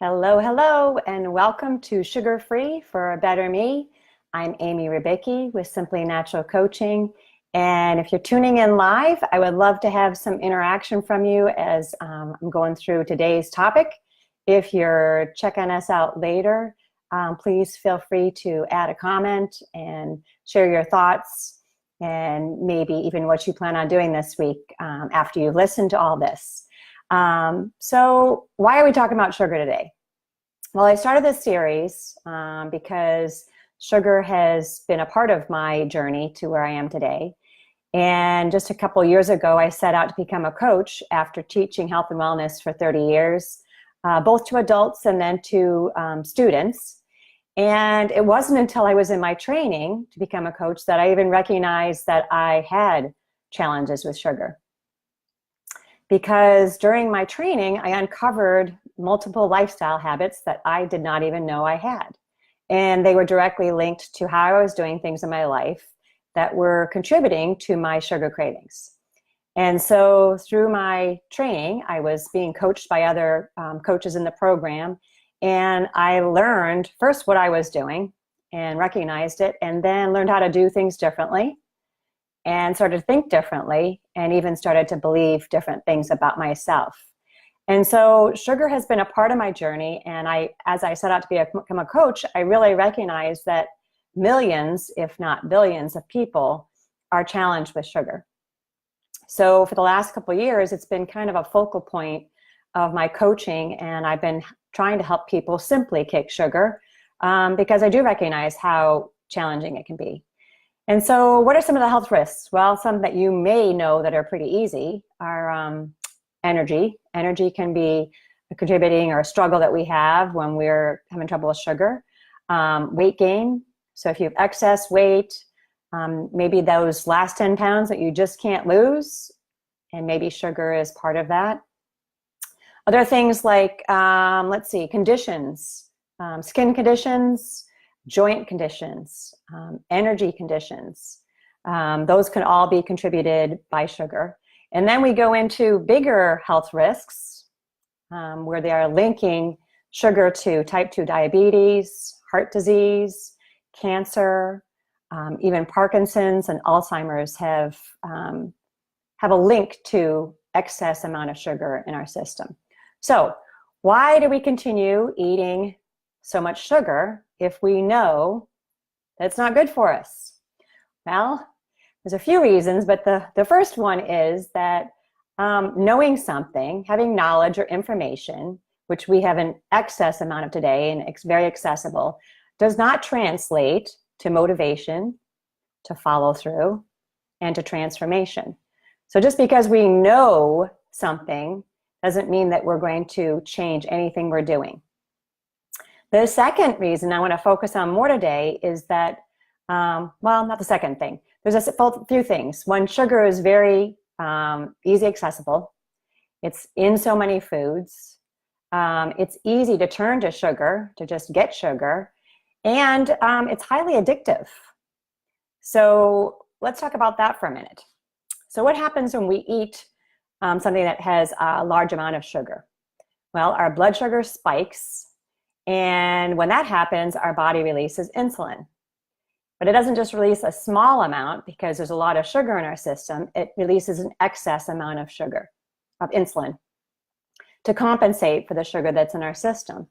Hello, hello, and welcome to Sugar Free for a Better Me. I'm Amy Ribicki with Simply Natural Coaching. And if you're tuning in live, I would love to have some interaction from you as I'm going through today's topic. If you're checking us out later, please feel free to add a comment and share your thoughts and maybe even what you plan on doing this week after you've listened to all this. So why are we talking about sugar today? Well, I started this series because sugar has been a part of my journey to where I am today. And just a couple years ago, I set out to become a coach after teaching health and wellness for 30 years, both to adults and then to students. And it wasn't until I was in my training to become a coach that I even recognized that I had challenges with sugar. Because during my training, I uncovered multiple lifestyle habits that I did not even know I had. And they were directly linked to how I was doing things in my life that were contributing to my sugar cravings. And so through my training, I was being coached by other coaches in the program. And I learned first what I was doing and recognized it, and then learned how to do things differently and started to think differently and even started to believe different things about myself. And so sugar has been a part of my journey. And as I set out to become a coach, I really recognized that millions, if not billions of people are challenged with sugar. So for the last couple of years, it's been kind of a focal point of my coaching. And I've been trying to help people simply kick sugar because I do recognize how challenging it can be. And so what are some of the health risks? Well, some that you may know that are pretty easy are energy. Energy can be a contributing or a struggle that we have when we're having trouble with sugar. Weight gain. So if you have excess weight, maybe those last 10 pounds that you just can't lose, and maybe sugar is part of that. Other things like, conditions, skin conditions, joint conditions, energy conditions. Those can all be contributed by sugar. And then we go into bigger health risks where they are linking sugar to type 2 diabetes, heart disease, cancer, even Parkinson's and Alzheimer's have a link to excess amount of sugar in our system. So why do we continue eating so much sugar if we know that it's not good for us? Well, there's a few reasons, but the first one is that knowing something, having knowledge or information, which we have an excess amount of today and it's very accessible, does not translate to motivation, to follow through, and to transformation. So just because we know something doesn't mean that we're going to change anything we're doing. The second reason I want to focus on more today is that, not the second thing. There's a few things. One, sugar is very easy accessible. It's in so many foods. It's easy to turn to sugar, to just get sugar. And it's highly addictive. So let's talk about that for a minute. So what happens when we eat something that has a large amount of sugar? Well, our blood sugar spikes. And when that happens, our body releases insulin. But it doesn't just release a small amount because there's a lot of sugar in our system. It releases an excess amount of sugar, of insulin, to compensate for the sugar that's in our system.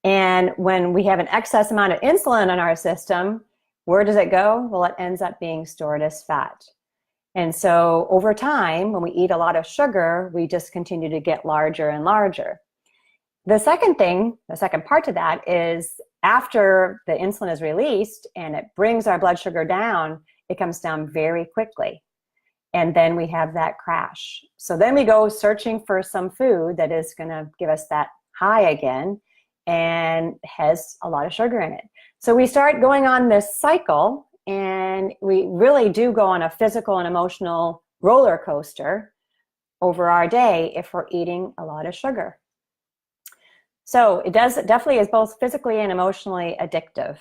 And when we have an excess amount of insulin in our system, where does it go? Well, it ends up being stored as fat. And so over time, when we eat a lot of sugar, we just continue to get larger and larger. The second part to that is after the insulin is released and it brings our blood sugar down, it comes down very quickly. And then we have that crash. So then we go searching for some food that is going to give us that high again and has a lot of sugar in it. So we start going on this cycle, and we really do go on a physical and emotional roller coaster over our day if we're eating a lot of sugar. So it definitely is both physically and emotionally addictive.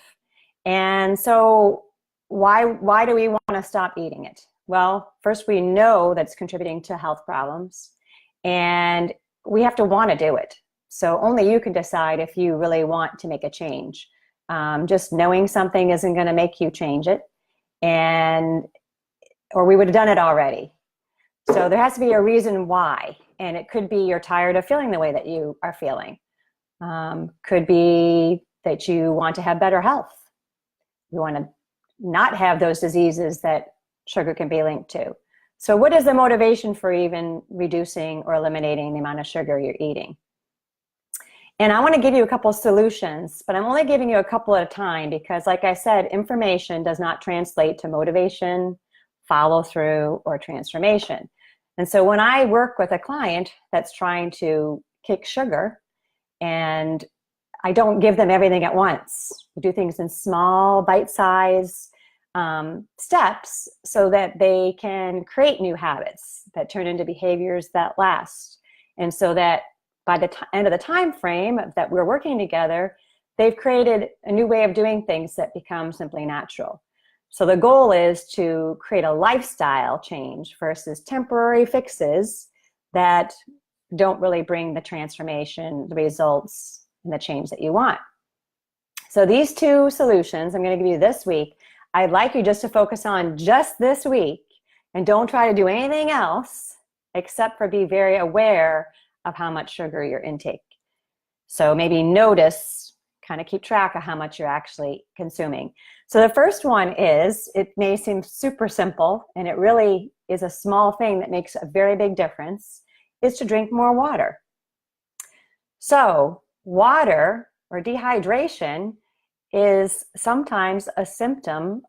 And so why do we want to stop eating it? Well, first, we know that it's contributing to health problems, and we have to want to do it. So only you can decide if you really want to make a change. Just knowing something isn't going to make you change it, or we would have done it already. So there has to be a reason why, and it could be you're tired of feeling the way that you are feeling. Could be that you want to have better health. You want to not have those diseases that sugar can be linked to. So what is the motivation for even reducing or eliminating the amount of sugar you're eating? And I want to give you a couple of solutions, but I'm only giving you a couple at a time because, like I said, information does not translate to motivation, follow through, or transformation. And so when I work with a client that's trying to kick sugar, and I don't give them everything at once. We do things in small, bite-sized steps so that they can create new habits that turn into behaviors that last. And so that by the end of the time frame that we're working together, they've created a new way of doing things that become simply natural. So the goal is to create a lifestyle change versus temporary fixes that don't really bring the transformation, the results, and the change that you want. So these two solutions I'm going to give you this week, I'd like you just to focus on just this week and don't try to do anything else except for be very aware of how much sugar you're intake. So maybe notice, kind of keep track of how much you're actually consuming. So the first one is, it may seem super simple, and it really is a small thing that makes a very big difference, is to drink more water. So water or dehydration is sometimes a symptom,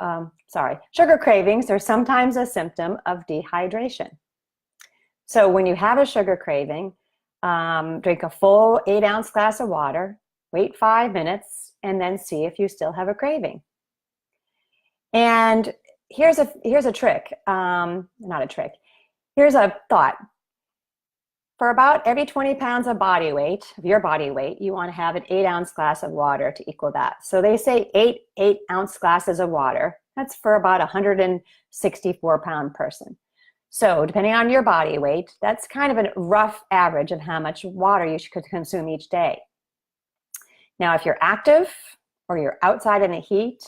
sugar cravings are sometimes a symptom of dehydration. So when you have a sugar craving, drink a full 8-ounce glass of water, wait 5 minutes, and then see if you still have a craving. And here's a trick, not a trick, here's a thought. For about every 20 pounds of your body weight, you want to have an 8-ounce glass of water to equal that. So they say 8-ounce glasses of water. That's for about a 164-pound person. So depending on your body weight, that's kind of a rough average of how much water you should consume each day. Now, if you're active or you're outside in the heat,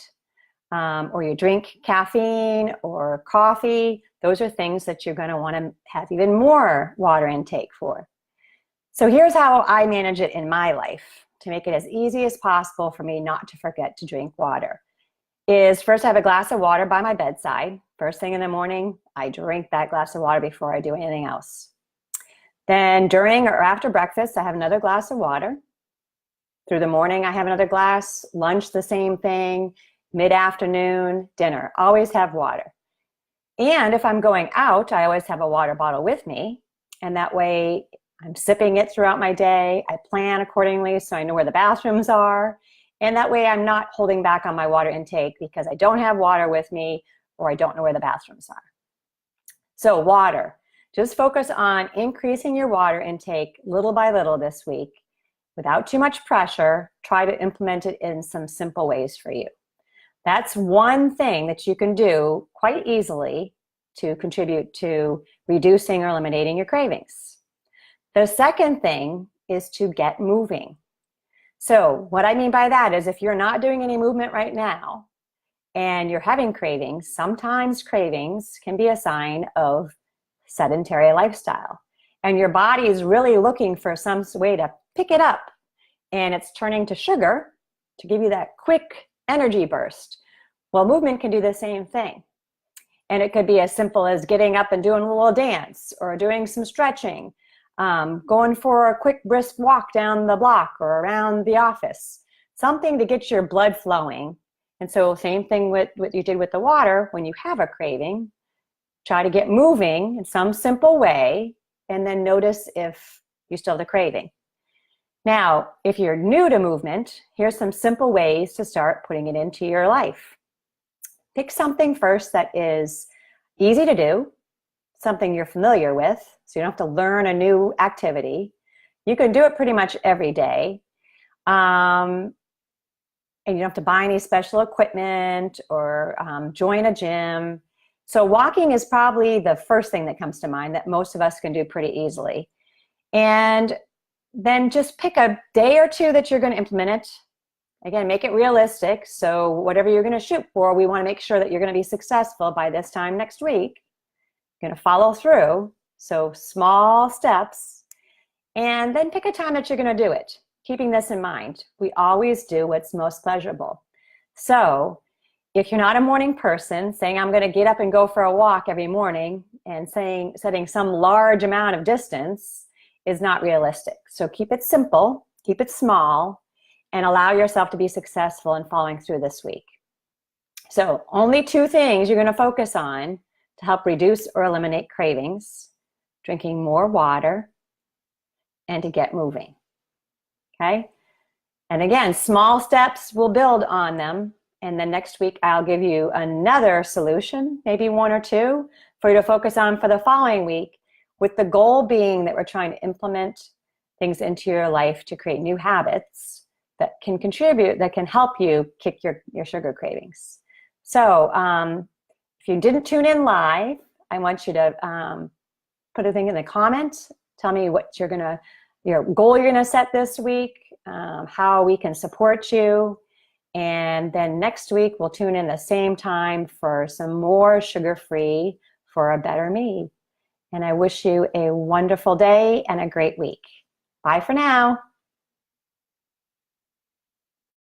or you drink caffeine or coffee, those are things that you're going to want to have even more water intake for. So here's how I manage it in my life to make it as easy as possible for me not to forget to drink water. Is first I have a glass of water by my bedside. First thing in the morning, I drink that glass of water before I do anything else. Then during or after breakfast, I have another glass of water. Through the morning, I have another glass. Lunch, the same thing. Mid-afternoon, dinner, always have water. And if I'm going out, I always have a water bottle with me. And that way I'm sipping it throughout my day. I plan accordingly so I know where the bathrooms are. And that way I'm not holding back on my water intake because I don't have water with me or I don't know where the bathrooms are. So water, just focus on increasing your water intake little by little this week without too much pressure. Try to implement it in some simple ways for you. That's one thing that you can do quite easily to contribute to reducing or eliminating your cravings. The second thing is to get moving. So what I mean by that is if you're not doing any movement right now and you're having cravings, sometimes cravings can be a sign of sedentary lifestyle. And your body is really looking for some way to pick it up. And it's turning to sugar to give you that quick energy burst. Well, movement can do the same thing. And it could be as simple as getting up and doing a little dance or doing some stretching, going for a quick brisk walk down the block or around the office, something to get your blood flowing. And so same thing with what you did with the water. When you have a craving, try to get moving in some simple way and then notice if you still have the craving. Now, if you're new to movement, here's some simple ways to start putting it into your life. Pick something first that is easy to do, something you're familiar with, so you don't have to learn a new activity. You can do it pretty much every day. And you don't have to buy any special equipment or join a gym. So walking is probably the first thing that comes to mind that most of us can do pretty easily. And then just pick a day or two that you're going to implement it. Again, make it realistic. So whatever you're going to shoot for, we want to make sure that you're going to be successful by this time next week. You're going to follow through. So small steps. And then pick a time that you're going to do it. Keeping this in mind, we always do what's most pleasurable. So if you're not a morning person, saying I'm going to get up and go for a walk every morning and setting some large amount of distance is not realistic. So keep it simple, keep it small, and allow yourself to be successful in following through this week. So only 2 things you're going to focus on to help reduce or eliminate cravings: drinking more water and to get moving. Okay? And again, small steps will build on them. And then next week, I'll give you another solution, maybe 1 or 2, for you to focus on for the following week, with the goal being that we're trying to implement things into your life to create new habits that can contribute, that can help you kick your sugar cravings. So if you didn't tune in live, I want you to put a thing in the comments. Tell me what your goal you're gonna set this week, how we can support you. And then next week, we'll tune in the same time for some more sugar-free for a better me. And I wish you a wonderful day and a great week. Bye for now.